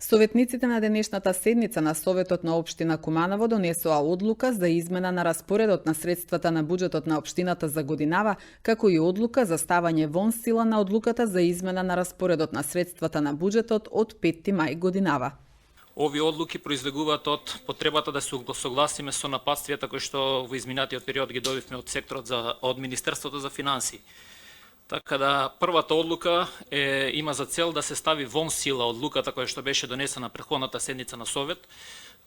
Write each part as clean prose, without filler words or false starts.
Советниците на денешната седница на Советот на општина Куманово донесоа одлука за измена на распоредот на средствата на буџетот на општината за годинава, како и одлука за ставање вон сила на одлуката за измена на распоредот на средствата на буџетот од 5 мај годинава. Овие одлуки произлегуваат од потребата да се согласиме со нападствијата кои што во изминатиот период ги добивме од секторот од Министерството за финансии. Така да првата одлука има за цел да се стави вон сила одлуката која што беше донесена на претходната седница на Совет.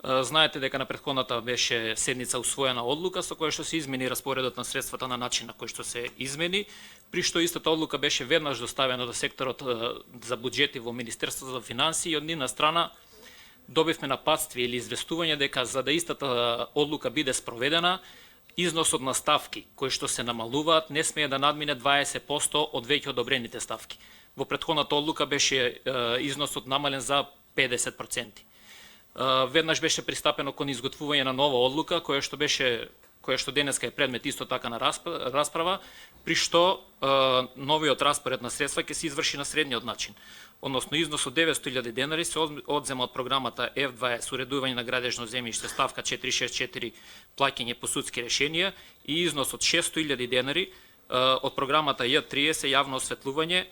Знаете дека на претходната беше седница усвоена одлука со која што се измени распоредот на средствата на начин на кој што се измени, при што истата одлука беше веднаш доставена до секторот за буџети во Министерството за финансии и од нивна страна добивме нападствие или известување дека за да истата одлука биде спроведена, износот на ставки кои што се намалуваат не смее да надмине 20% од веќе одобрените ставки. Во претходната одлука беше износот намален за 50%. Веднаш беше пристапено кон изготвување на нова одлука која што денеска е предмет исто така на расправа, при што новиот распоред на средства ќе се изврши на следниот начин. Односно износ од 900.000 денари се одзема од програмата F20 уредување на градежно земјиште ставка 464 плаќање по судски решенија и износ од 600.000 денари од програмата J30 јавно осветлување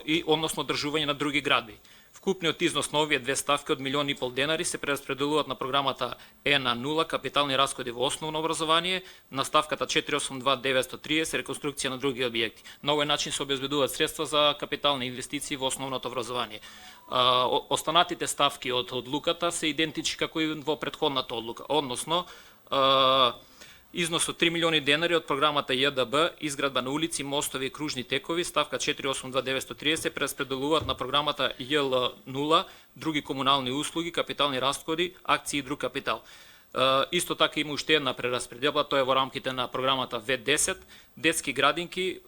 и односно одржување на други градби. Вкупниот износ на овие две ставки од 1,5 милиони денари се прераспределуваат на програмата Е0 капитални расходи во основно образование, на ставката 482930 реконструкција на други објекти. На овој начин се обезбедуваат средства за капитални инвестиции во основното образование. Останатите ставки од одлуката се идентични како и во претходната одлука, односно износ од 3 милиони денари од програмата ЈДБ, изградба на улици, мостови и кружни текови, ставка 482930 прераспределуваат на програмата ЈЛ0, други комунални услуги, капитални расходи, акции и друг капитал. Исто така има уште една прераспределба, тоа е во рамките на програмата В10, детски градинки,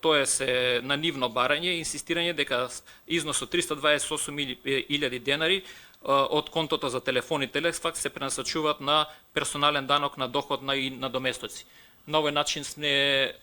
тоа е на нивно барање и инсистирање дека износ од 328.000 денари од контото за телефон и телефакс се пренасочуваат на персонален данок на доход и на доместоци. На овој начин сме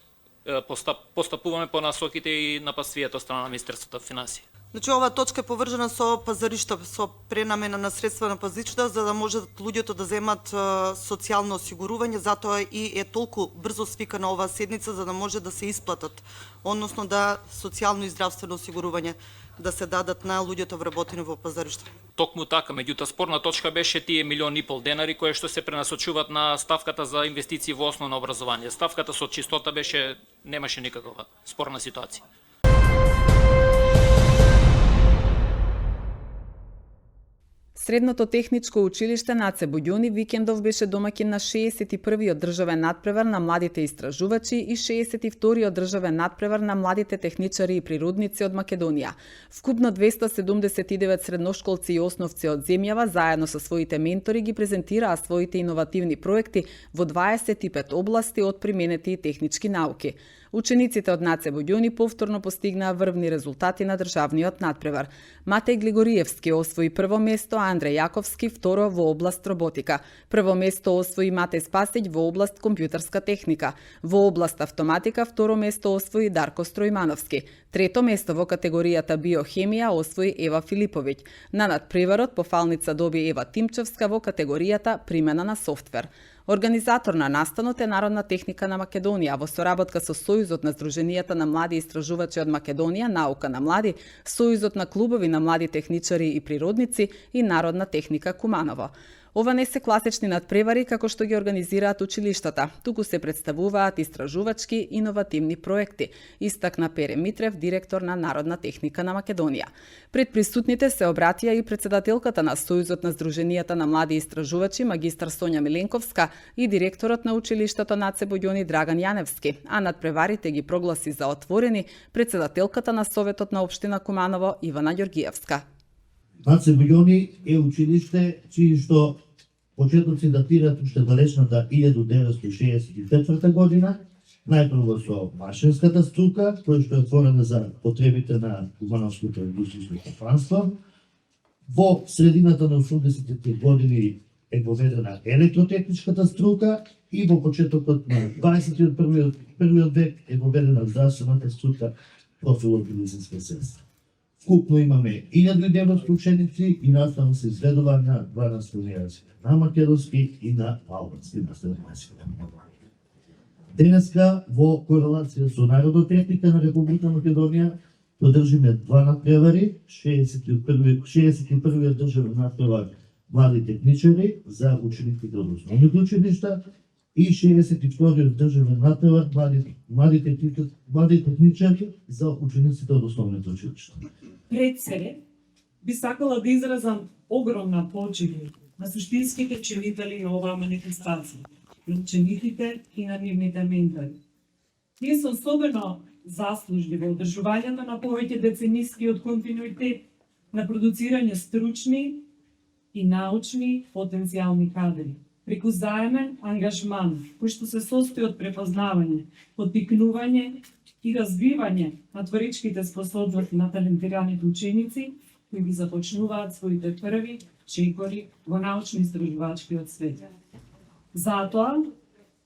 постапуваме по насоките и нападствијата од страна на Министерството на финансии. Значи оваа точка е поврзана со пазаришта, со пренамена на средства на пазаришта, за да можат луѓето да земат социјално осигурување, затоа и е толку брзо свикана оваа седница за да може да се исплатат, односно да социјално и здравствено осигурување да се дадат на луѓето вработени во пазаришта. Токму така, меѓутоа спорна точка беше тие 1,5 милиони денари кои што се пренасочуваат на ставката за инвестиции во основно образование. Ставката со чистота немаше никаква спорна ситуација. Средното техничко училиште Наце Буѓони викендов беше домаќин на 61-иот државен надпревар на младите истражувачи и 62-иот државен надпревар на младите техничари и природници од Македонија. Вкупно 279 средношколци и основци од земјава заедно со своите ментори ги презентираа своите иновативни проекти во 25 области од применети и технички науки. Учениците од Наце Буѓони повторно постигнаа врвни резултати на државниот надпревар. Матеј Глигориевски освои прво место, а Андреј Јаковски второ во област роботика. Прво место освои Матеј Спасиќ во област компјутерска техника. Во област автоматика второ место освои Дарко Стројмановски. Трето место во категоријата биохемија освои Ева Филиповиќ. На надпреварот пофалница доби Ева Тимчевска во категоријата примена на софтвер. Организатор на настанот е Народна техника на Македонија во соработка со Сојузот на Сдруженијата на млади истражувачи од Македонија, Наука на млади, Сојузот на клубови на млади техничари и природници и Народна техника Куманово. Ова не се класични надпревари како што ги организираат училиштата, туку се представуваат истражувачки иновативни проекти, истакна Пере Митрев, директор на Народна техника на Македонија. Пред присутните се обратија и председателката на Сојузот на Сдруженијата на млади истражувачи, магистар Сонја Миленковска, и директорот на училиштето Наце Буѓони Драган Јаневски, а надпреварите ги прогласи за отворени председателката на Советот на општина Куманово Ивана Ѓоргиевска. Наце Буѓони е училиште чии што почетоци датираат уште далечната 1964 година, најпрво со машинската струка, која што е отворена за потребите на кумановското индустријско компанство. Во средината на 80-те години е воведена електротехничката струка и во почетокот на 21 век е воведена здравствената струка профилот медицинска сестра. Вкупно имаме 1900 ученици и настава се изведува на 12 јазици, на македонски и на албански наставни езици. Денеска во корелација со Народотехника на Република Македонија одржиме два надпревари, 61-виот државен надпревар млади техничари за учениците од основните училишта и 62-виот државен надпревар млади техничари за учениците од основните училишта. Пред се, би сакала да изразам огромна почит на суштинските ученители на оваа манифестација, на учениците и на нивните ментори. Тие се особено заслужни во одржувањето на повеќе деценискиот континуитет на продуцирање стручни и научни потенцијални кадри, преку заемен ангажман, кој што се состои од препознавање, поттикнување и развивање на творичките способности на талентираните ученици, кои ги започнуваат своите први чекори во научно-истражувачкиот свет. Затоа,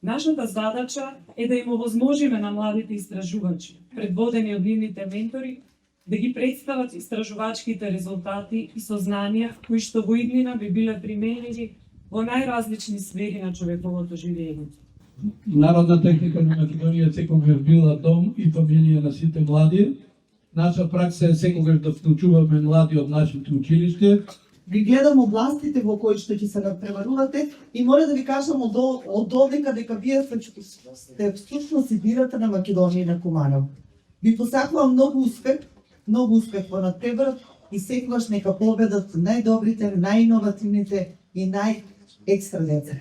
нашата задача е да им овозможиме на младите истражувачи, предводени од нивните ментори, да ги представат истражувачките резултати и сознанија кои што во иднина би биле применени во најразлични сфери на човековото живење. Народна техника на Македонија секогаш била дом и фамилија на сите млади. Наша пракса е секогаш да вклучуваме млади од нашите училиште. Ви гледам областите во кои што ќе се надпреварувате и мора да ви кажам од додека дека вие сте всушност идејата на Македонија и на Куманово. Ви посакувам многу успех во надпреварот и секогаш нека победат најдобрите, најиновативните и најекстра деца.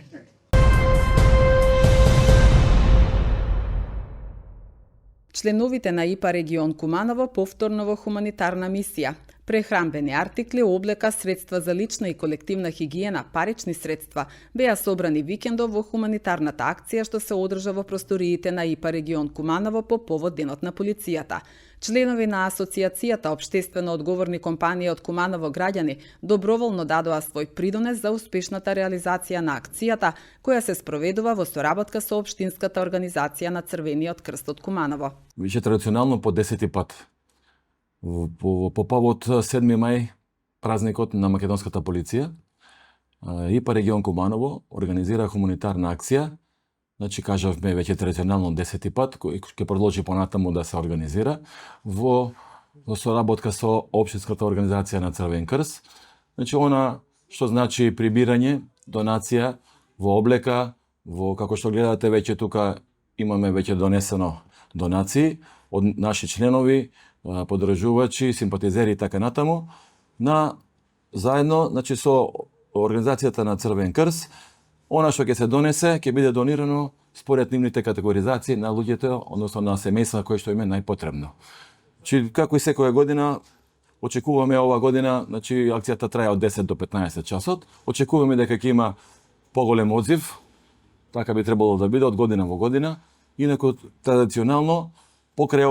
Членовите на ИПА регион Куманово повторно во хуманитарна мисија. Прехранбени артикли, облека, средства за лична и колективна хигиена, парични средства беа собрани викендов во хуманитарната акција што се одржа во просториите на ИПА регион Куманово по повод Денот на полицијата. Членови на Асоциацијата Обштествено одговорни компании од Куманово граѓани доброволно дадоа свој придонес за успешната реализација на акцијата, која се спроведува во соработка со Општинската организација на Црвениот крст од Куманово. Више традиционално по 10 пат. По повод 7 мај, празникот на македонската полиција, ИПА регион Куманово организира хуманитарна акција. Значи, кажавме веќе традиционално 10 пат, кој ќе продолжи понатаму да се организира во соработка со Општинската организација на Црвен крст. Значи, она што значи прибирање, донација во облека, како што гледате веќе тука имаме веќе донесено донации од наши членови, поддржувачи, симпатизери и така натаму, заедно, значи, со организацијата на Црвен крст. Она што ќе се донесе, ќе биде донирано според нивните категоризации на луѓето, односно на семејства кои што им е најпотребно. Значи, како и секоја година, очекуваме ова година, значи, акцијата трае од 10 до 15 часот, очекуваме дека ќе има поголем одзив, така би требало да биде од година во година, инаку традиционално, покрај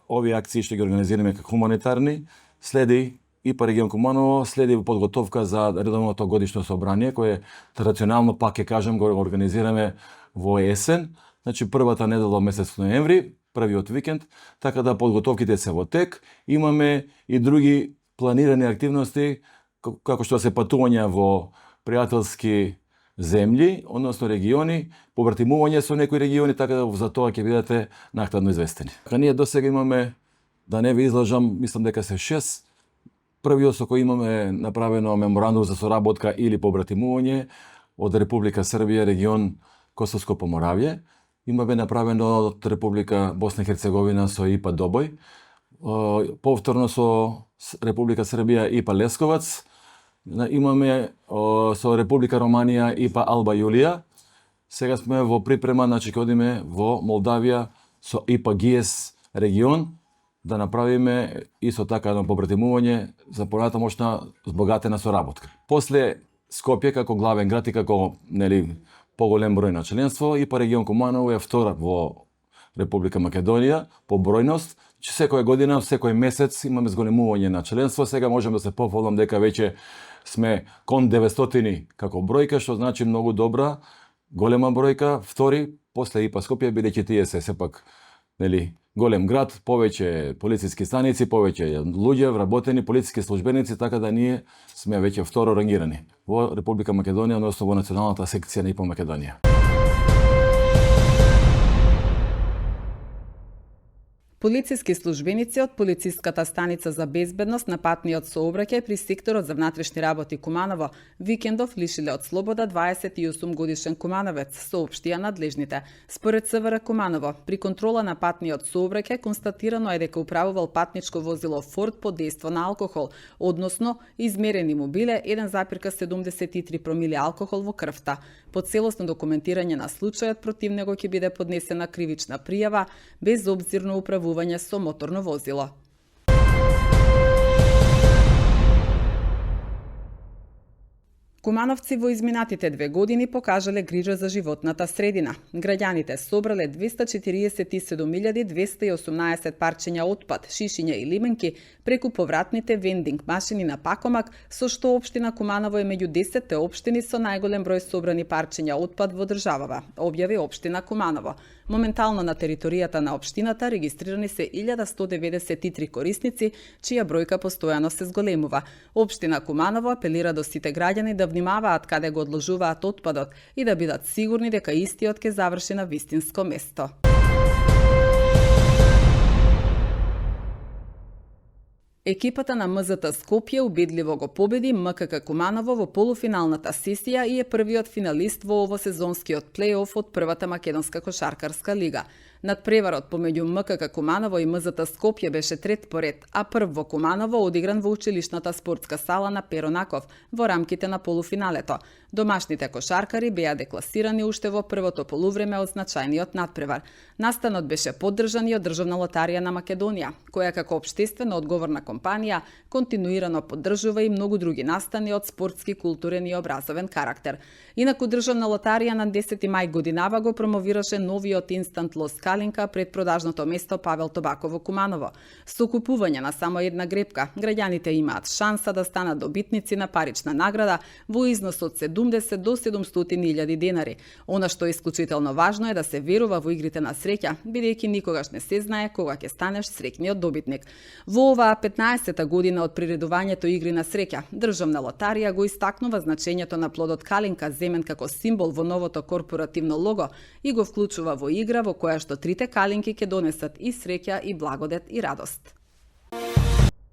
овие акции што ги организираме како хуманитарни, следи ИПА регион Куманово, следи подготовка за редовното годишно собрание, кое традиционално, пак ќе кажам, го организираме во есен, значи првата недела месец ноември, првиот викенд, така да подготовките се во тек. Имаме и други планирани активности, како што се патувања во пријателски земји, односно региони, побратимување со некои региони, така да за тоа ќе бидете накнадно известени. Ние досега имаме, да не ви излажам, мислам дека се 6. Првиот со кој имаме направено меморандум за соработка или побратимување од Република Србија, регион Косовско Поморавје. Имаме направено од Република Босна и Херцеговина со ИПА Добој. Повторно со Република Србија ИПА Лесковац. Имаме со Република Романија ИПА Алба Јулија. Сега сме во припрема, значи ќе одиме во Молдавија со ИПА ГИЕС регион, да направиме исто така едно побратимување за понатамошна збогатена соработка. После Скопје како главен град и како поголем број на членство, ИПА регион Куманово е втора во Република Македонија по бројност. Секоја година, секој месец имаме зголемување на членство. Сега можеме да се пофалам дека веќе сме кон 900 како бројка, што значи многу добра, голема бројка. Втори, после ИПА Скопје, бидејќи тие се сепак голем град, повеќе полициски станици, повеќе луѓе, вработени полициски службеници, така да ние сме веќе второ рангирани во Република Македонија, односно во националната секција на ИПО Македонија. Полициски службеници од полициската станица за безбедност на патниот сообраќај при секторот за внатрешни работи Куманово викендов лишиле од слобода 28 годишен кумановец, соопштија надлежните. Според СВР Куманово, при контрола на патниот сообраќај констатирано е дека управувал патничко возило Форд под дејство на алкохол, односно измерени му биле 1,73 промили алкохол во крвта. По целосно документирање на случајот против него ќе биде поднесена кривична пријава без обзирно управување со моторно возило. Кумановци во изминатите 2 години покажале грижа за животната средина. Граѓаните собрале 247.218 парчиња отпад, шишиња и лименки преку повратните вендинг машини на Пакомак, со што општина Куманово е меѓу 10 општини со најголем број собрани парчиња отпад во државава, објави општина Куманово. Моментално на територијата на општината регистрирани се 1193 корисници, чија бројка постојано се зголемува. Општина Куманово апелира до сите граѓани да внимаваат каде го одложуваат отпадот и да бидат сигурни дека истиот ќе заврши на вистинско место. Екипата на МЗТ Скопје убедливо го победи МКК Куманово во полуфиналната сесија и е првиот финалист во овосезонскиот плей-оф од првата македонска кошаркарска лига. Надпреварот помеѓу МКК Куманово и МЗТ Скопје беше трет поред, а прв во Куманово одигран во училишната спортска сала на Перо Наков во рамките на полуфиналето. Домашните кошаркари беа декласирани уште во првото полувреме од значајниот надпревар. Настанот беше поддржан и од Државна лотарија на Македонија, која како општествено одговорна компанија континуирано поддржува и многу други настани од спортски, културен и образовен карактер. Инаку Државна лотарија на 10 мај годинава го промовираше новиот инстант Лос Калинка пред продажното место Павел Тобаково Куманово. Со купување на само една грепка, граѓаните имаат шанса да станат добитници на парична награда во износ од 70 до 700.000 денари. Она што е исклучително важно е да се верува во игрите на среќа, бидејќи никогаш не се знае кога ќе станеш среќниот добитник. Во оваа 15-та година од приредувањето игри на среќа, Државна лотарија го истакнува значењето на плодот калинка земен како символ во новото корпоративно лого и го вклучува во игра во која што трите калинки ќе донесат и среќа и благодет и радост.